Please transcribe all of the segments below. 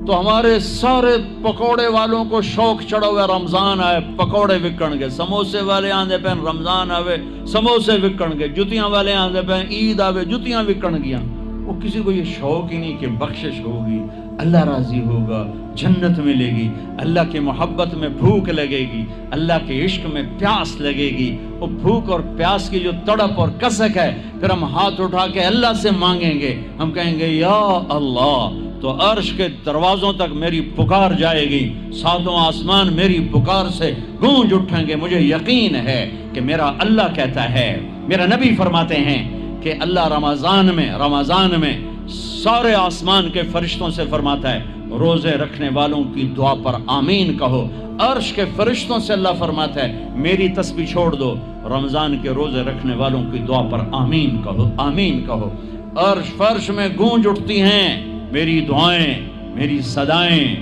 تو ہمارے سارے پکوڑے والوں کو شوق چڑھا ہوا رمضان آئے پکوڑے وکن گے، سموسے والے آندے پہ رمضان آوے سموسے وکن گے، جتیاں والے آندے پہ عید آوے جتیاں وکن گیا۔ وہ کسی کو یہ شوق ہی نہیں کہ بخشش ہوگی، اللہ راضی ہوگا، جنت ملے گی، اللہ کی محبت میں بھوک لگے گی، اللہ کے عشق میں پیاس لگے گی۔ وہ بھوک اور پیاس کی جو تڑپ اور کسک ہے، پھر ہم ہاتھ اٹھا کے اللہ سے مانگیں گے، ہم کہیں گے یا اللہ، تو عرش کے دروازوں تک میری پکار جائے گی، ساتوں آسمان میری پکار سے گونج اٹھیں گے۔ مجھے یقین ہے کہ میرا اللہ کہتا ہے، میرا نبی فرماتے ہیں کہ اللہ رمضان میں سارے آسمان کے فرشتوں سے فرماتا ہے روزے رکھنے والوں کی دعا پر آمین کہو۔ عرش کے فرشتوں سے اللہ فرماتا ہے میری تسبیح چھوڑ دو، رمضان کے روزے رکھنے والوں کی دعا پر آمین کہو، آمین کہو۔ عرش فرش میں گونج اٹھتی ہیں میری دعائیں، میری صدائیں،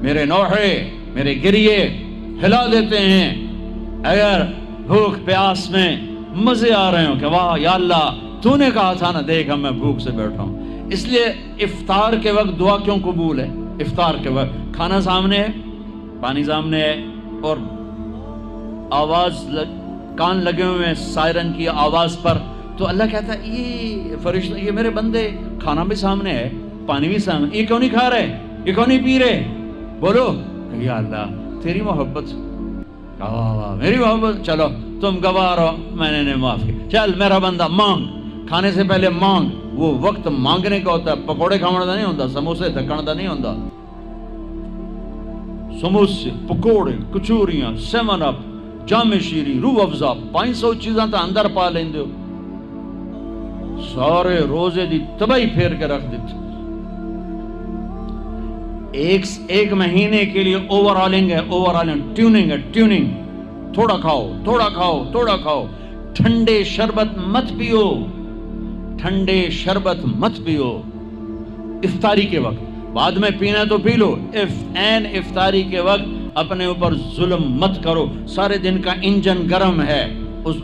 میرے نوحے، میرے گریے ہلا دیتے ہیں۔ اگر بھوک پیاس میں مزے آ رہے ہوں کہ واہ یا اللہ تو نے کہا تھا نا، دیکھ میں بھوک سے بیٹھا ہوں۔ اس لیے افطار کے وقت دعا کیوں قبول ہے؟ افطار کے وقت کھانا سامنے ہے، پانی سامنے ہے، اور آواز کان لگے ہوئے ہیں سائرن کی آواز پر، تو اللہ کہتا ہے یہ فرشتہ، یہ میرے بندے، کھانا بھی سامنے ہے، پانی بھی سامنے، یہ کیوں نہیں کھا رہے، یہ کیوں نہیں پی رہے؟ بولو یا اللہ تیری محبت، میری محبت، چلو تم گواہ رہو، میں نے معاف کیا، چل میرا بندہ مانگ، کھانے سے پہلے مانگ۔ وہ وقت مانگنے کا ہوتا ہے، پکوڑے کھانے کا نہیں ہوتا، سموسے تھکن کا نہیں ہوتا۔ سموسے، پکوڑے، کچوریاں، سیون اپ، جام شیری، روح افزا، 500 چیزاں تو اندر پا لیندے ہو، سارے روزے دی تباہی پھیر کے رکھ دیتے۔ ایک مہینے کے لیے اوور آلنگ ہے، اوور آلنگ، ٹیوننگ ہے، ٹیوننگ، تھوڑا کھاؤ، تھوڑا کھاؤ، تھوڑا کھاؤ، ٹھنڈے شربت مت پیو، ٹھنڈے شربت مت پیو افطاری کے وقت، بعد میں پینا تو پی لو، این افطاری کے وقت اپنے اوپر ظلم مت کرو۔ سارے دن کا انجن گرم ہے،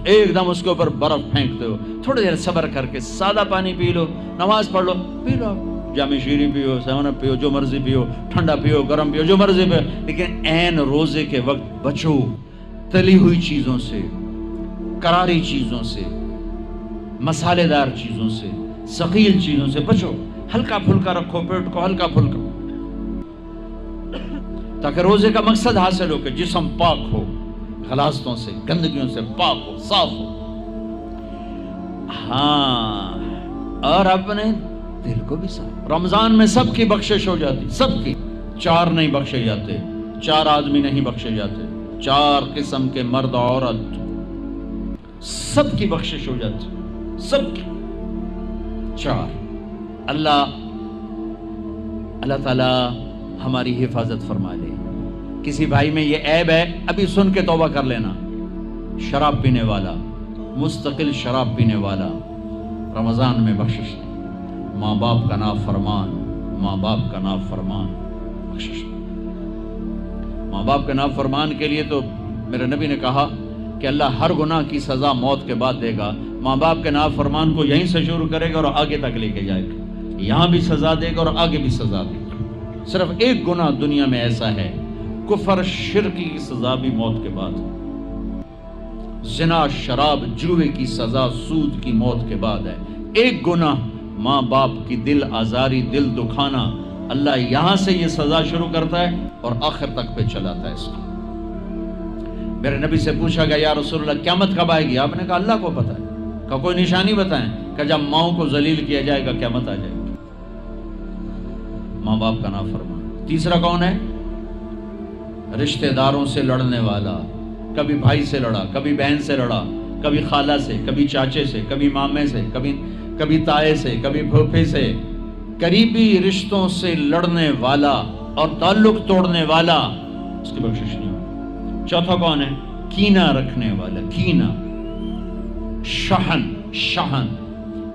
ایک دم اس کے اوپر برف پھینکتے ہو، تھوڑی دیر صبر کر کے سادہ پانی پی لو، نماز پڑھ لو، پی لو، جام شیری پیو، سیون اپ پیو، جو مرضی پیو، ٹھنڈا پیو، گرم پیو، جو مرضی پیو، لیکن این روزے کے وقت بچو تلی ہوئی چیزوں سے، کراری چیزوں سے، مسالے دار چیزوں سے، ثقیل چیزوں سے بچو، ہلکا پھلکا رکھو پیٹ کو، ہلکا پھلکا، تاکہ روزے کا مقصد حاصل ہو کہ جسم پاک ہو، غلاظتوں سے، گندگیوں سے پاک ہو، صاف ہو۔ ہاں، اور اپنے دل کو بھی صاف۔ رمضان میں سب کی بخشش ہو جاتی، سب کی، 4 نہیں بخشے جاتے، 4 آدمی نہیں بخشے جاتے، 4 قسم کے مرد عورت، سب کی بخشش ہو جاتی، سب کی، 4۔ اللہ تعالی ہماری حفاظت فرما لے۔ کسی بھائی میں یہ عیب ہے، ابھی سن کے توبہ کر لینا، شراب پینے والا، مستقل شراب پینے والا، رمضان میں بخشش نہیں، ماں باپ کا نافرمان، ماں باپ کا نافرمان، بخشش نہیں۔ ماں باپ کا نافرمان کے لیے تو میرے نبی نے کہا کہ اللہ ہر گناہ کی سزا موت کے بعد دے گا۔ ماں باپ کے نافرمان کو یہیں سے شروع کرے گا اور آگے تک لے کے جائے گا، یہاں بھی سزا دے گا اور آگے بھی سزا دے گا۔ صرف ایک گناہ دنیا میں ایسا ہے، کفر شرکی کی سزا بھی موت کے بعد، زنا شراب جوے کی سزا سود کی موت کے بعد ہے۔ ایک گناہ ماں باپ کی دل آزاری، دل دکھانا، اللہ یہاں سے یہ سزا شروع کرتا ہے اور آخر تک پہ چلاتا ہے اس کو۔ میرے نبی سے پوچھا گیا یا رسول اللہ قیامت کب آئے گی؟ آپ نے کہا اللہ کو پتہ ہے۔ کہ کوئی نشانی بتائیں؟ کہ جب ماؤں کو ذلیل کیا جائے گا قیامت آ جائے گی۔ ماں باپ کا نافرمان۔ تیسرا کون ہے؟ رشتہ داروں سے لڑنے والا، کبھی بھائی سے لڑا، کبھی بہن سے لڑا، کبھی خالہ سے، کبھی چاچے سے، کبھی مامے سے، کبھی تائے سے، کبھی پھوپھے سے، قریبی رشتوں سے لڑنے والا اور تعلق توڑنے والا، اس کی بخشش نہیں ہوگی۔ چوتھا کون ہے؟ کینہ رکھنے والا، کینہ، شحن،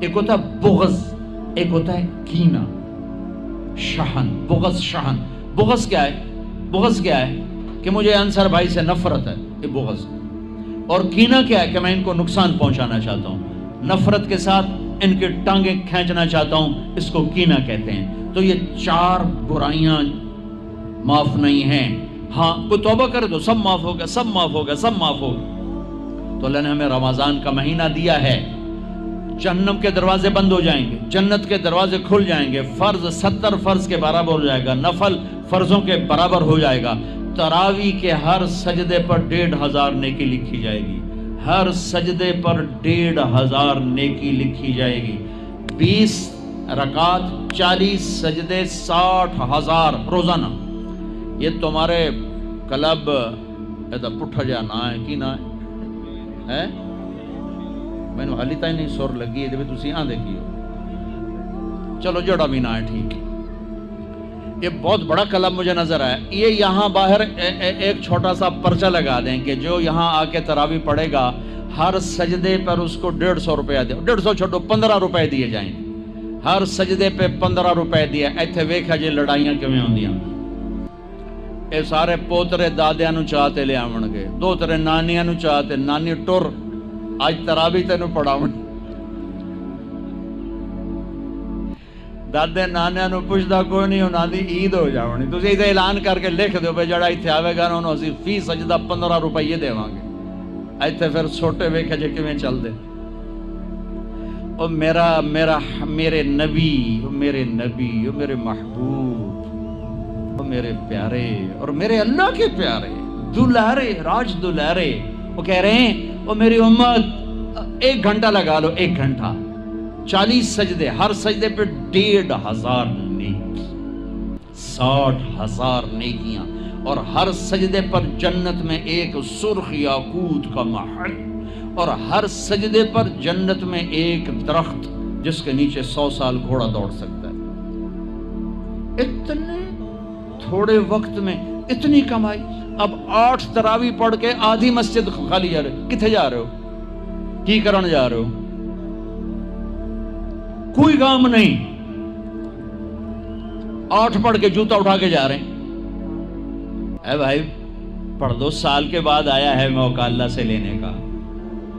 ایک ہوتا ہے بغض، ایک ہوتا ہے کینہ، شحن، بغض، شحن۔ بغض کیا ہے؟ بغض کیا ہے؟ کہ مجھے انصر بھائی سے نفرت ہے، یہ بغض۔ اور کینہ کیا ہے؟ کہ میں ان کو نقصان پہنچانا چاہتا ہوں۔ نفرت کے ساتھ ان کی ٹانگیں کھینچنا چاہتا ہوں، اس کو کینہ کہتے ہیں۔ تو یہ 4 برائیاں معاف نہیں ہیں۔ ہاں کوئی توبہ کرے تو سب معاف ہوگا، سب معاف ہوگا، سب معاف ہوگا۔ تو اللہ نے ہمیں رمضان کا مہینہ دیا ہے، جہنم کے دروازے بند ہو جائیں گے، جنت کے دروازے کھل جائیں گے، فرض 70 فرض کے برابر ہو جائے گا، نفل فرضوں کے برابر ہو جائے گا، تراویح کے ہر سجدے پر 1500 نیکی لکھی جائے گی، ہر سجدے پر 1500 نیکی لکھی جائے گی، 20 رکعت 40 سجدے 60,000 روزانہ۔ یہ تمہارے کلب ایسا پٹھا جا نہ ہے کی نہ ہے میں نے حالی تھی نہیں سر لگی ہے جب تسی آن دیکھی ہو، چلو جڑا بھی نہ ہے ٹھیک ہے۔ یہ بہت بڑا کلب مجھے نظر آیا۔ یہ یہاں باہر ایک چھوٹا سا پرچہ لگا دیں کہ جو یہاں آ کے تراویح پڑھے گا ہر سجدے پر اس کو 150 روپیہ دے، 150 چھوٹو 15 روپے دیے جائیں، ہر سجدے پہ 15 روپے دیے۔ ایتھے ویکھا جی لڑائیاں کیویں ہوندیاں، اے سارے پوترے دادیاں نو چاہتے لے آون گے، دوترے نانیاں نو چاہتے، نانی ٹر آج تراویح تینوں پڑھاون، دادے نانیاں نو پوچھدا کوئی نہیں، انہاں دی عید ہو جاونی۔ تسی ایتھے اعلان کر کے لکھ دیو بھئی جڑا ایتھے آوے گا انہوں اسی فی سجدہ 15 روپے دیواں گے۔ ایتھے پھر چھوٹے ویکھے جے کیویں چل دے۔ او میرے نبی، او میرے نبی، او میرے محبوب، او میرے پیارے اور میرے اللہ کے پیارے دلارے، راج دلارے، وہ کہہ رہے ہیں او میری امت 1 گھنٹہ لگا لو، 1 گھنٹہ 40 سجدے، ہر سجدے پہ 1500 نیکی، 60,000 نیکیاں، اور ہر سجدے پر جنت میں ایک سرخ یاقوت کا محل، اور ہر سجدے پر جنت میں ایک درخت جس کے نیچے 100 سال گھوڑا دوڑ سکتا ہے۔ اتنے تھوڑے وقت میں اتنی کمائی۔ اب 8 تراویح پڑھ کے آدھی مسجد خالی جا رہے، کتھے جا رہے ہو، کی کرن جا رہے ہو، کوئی کام نہیں، 8 پڑھ کے جوتا اٹھا کے جا رہے ہیں۔ اے بھائی پڑھ دو، سال کے بعد آیا ہے موقع اللہ سے لینے کا،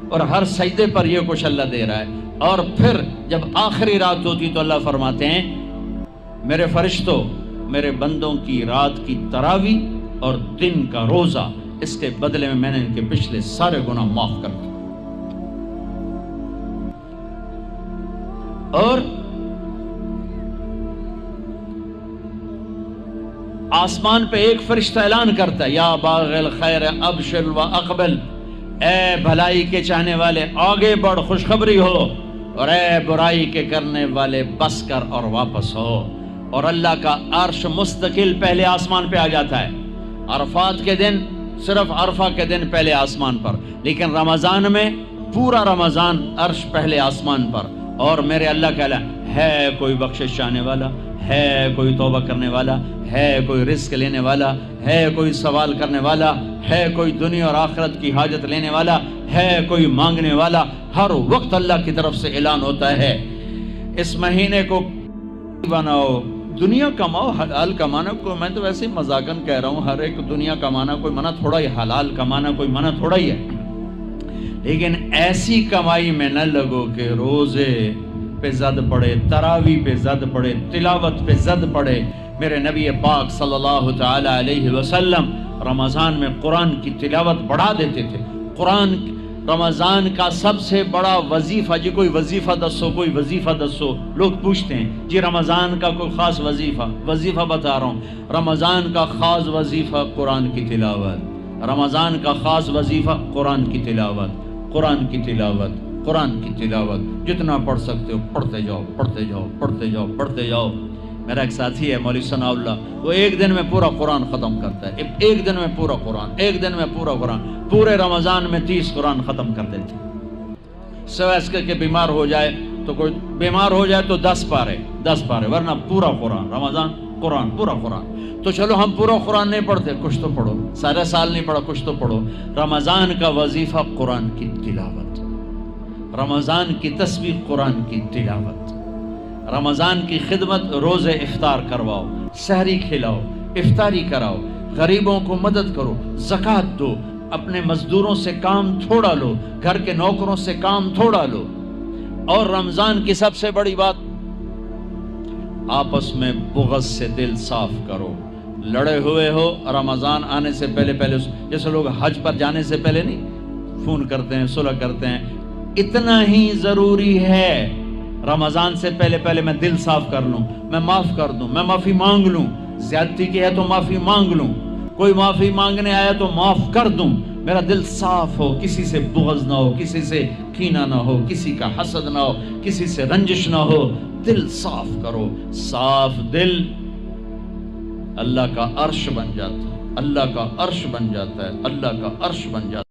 اور ہر سجدے پر یہ کچھ اللہ دے رہا ہے۔ اور پھر جب آخری رات ہوتی تو اللہ فرماتے ہیں میرے فرشتوں، میرے بندوں کی رات کی تراویح اور دن کا روزہ، اس کے بدلے میں نے ان کے پچھلے سارے گناہ معاف کر دیے۔ اور آسمان پہ ایک فرشتہ اعلان کرتا ہے یا باغ الخیر ابشر و اقبل، اے بھلائی کے چاہنے والے آگے بڑھ خوشخبری ہو، اور اے برائی کے کرنے والے بس کر اور واپس ہو۔ اور اللہ کا عرش مستقل پہلے آسمان پہ آ جاتا ہے، عرفات کے دن صرف عرفہ کے دن پہلے آسمان پر، لیکن رمضان میں پورا رمضان عرش پہلے آسمان پر۔ اور میرے اللہ کا اعلان ہے، کوئی بخشش چاہنے والا ہے، کوئی توبہ کرنے والا ہے، کوئی رزق لینے والا ہے، کوئی سوال کرنے والا ہے، کوئی دنیا اور آخرت کی حاجت لینے والا ہے، کوئی مانگنے والا۔ ہر وقت اللہ کی طرف سے اعلان ہوتا ہے اس مہینے کو بناؤ، دنیا کماؤ، حلال کمانا کو میں تو ویسے مذاقن کہہ رہا ہوں، ہر ایک دنیا کمانا کوئی منع تھوڑا ہی، حلال کمانا کوئی منع تھوڑا ہی ہے، لیکن ایسی کمائی میں نہ لگو کہ روزے پہ زد پڑے، تراویح پہ زد پڑے، تلاوت پہ زد پڑے۔ میرے نبی پاک صلی اللہ تعالی علیہ وسلم رمضان میں قرآن کی تلاوت بڑھا دیتے تھے۔ قرآن رمضان کا سب سے بڑا وظیفہ، جی کوئی وظیفہ دسو، کوئی وظیفہ دسو، لوگ پوچھتے ہیں جی رمضان کا کوئی خاص وظیفہ بتا رہا ہوں۔ رمضان کا خاص وظیفہ قرآن کی تلاوت، رمضان کا خاص وظیفہ قرآن کی تلاوت، قرآن کی تلاوت، قرآن کی تلاوت، جتنا پڑھ سکتے ہو پڑھتے جاؤ، پڑھتے جاؤ، پڑھتے جاؤ، پڑھتے جاؤ۔ میرا ایک ساتھی ہے مولوی ثناء اللہ، وہ ایک دن میں پورا قرآن ختم کرتا ہے، ایک دن میں پورا قرآن، ایک دن میں پورا قرآن، پورے رمضان میں 30 قرآن ختم کر دیتے۔ سوائے اس کے بیمار ہو جائے تو کوئی بیمار ہو جائے تو 10 پارے، ورنہ پورا قرآن، رمضان قرآن، پورا قرآن۔ تو چلو ہم پورا قرآن نہیں پڑھتے، کچھ تو پڑھو، سارے سال نہیں پڑھا، کچھ تو پڑھو۔ رمضان کا وظیفہ قرآن کی تلاوت، رمضان کی تسبیح قرآن کی تلاوت، رمضان کی خدمت، روزے افطار کرواؤ، سحری کھلاؤ، افطاری کراؤ، غریبوں کو مدد کرو، زکوٰۃ دو، اپنے مزدوروں سے کام تھوڑا لو، گھر کے نوکروں سے کام تھوڑا لو، اور رمضان کی سب سے بڑی بات، آپس میں بغض سے دل صاف کرو. لڑے ہوئے ہو رمضان آنے سے پہلے جیسے لوگ حج پر جانے سے پہلے نہیں فون کرتے ہیں، صلح کرتے ہیں، اتنا ہی ضروری ہے رمضان سے پہلے میں دل صاف کر لوں، میں معاف کر دوں، میں معافی مانگ لوں. زیادتی کی ہے تو معافی مانگ لوں، کوئی معافی مانگنے آیا تو معاف کر دوں. میرا دل صاف ہو، کسی سے بغض نہ ہو، کسی سے کینہ نہ ہو، کسی کا حسد نہ ہو، کسی سے رنجش نہ ہو. دل صاف کرو. صاف دل اللہ کا عرش بن جاتا ہے، اللہ کا عرش بن جاتا ہے، اللہ کا عرش بن جاتا ہے.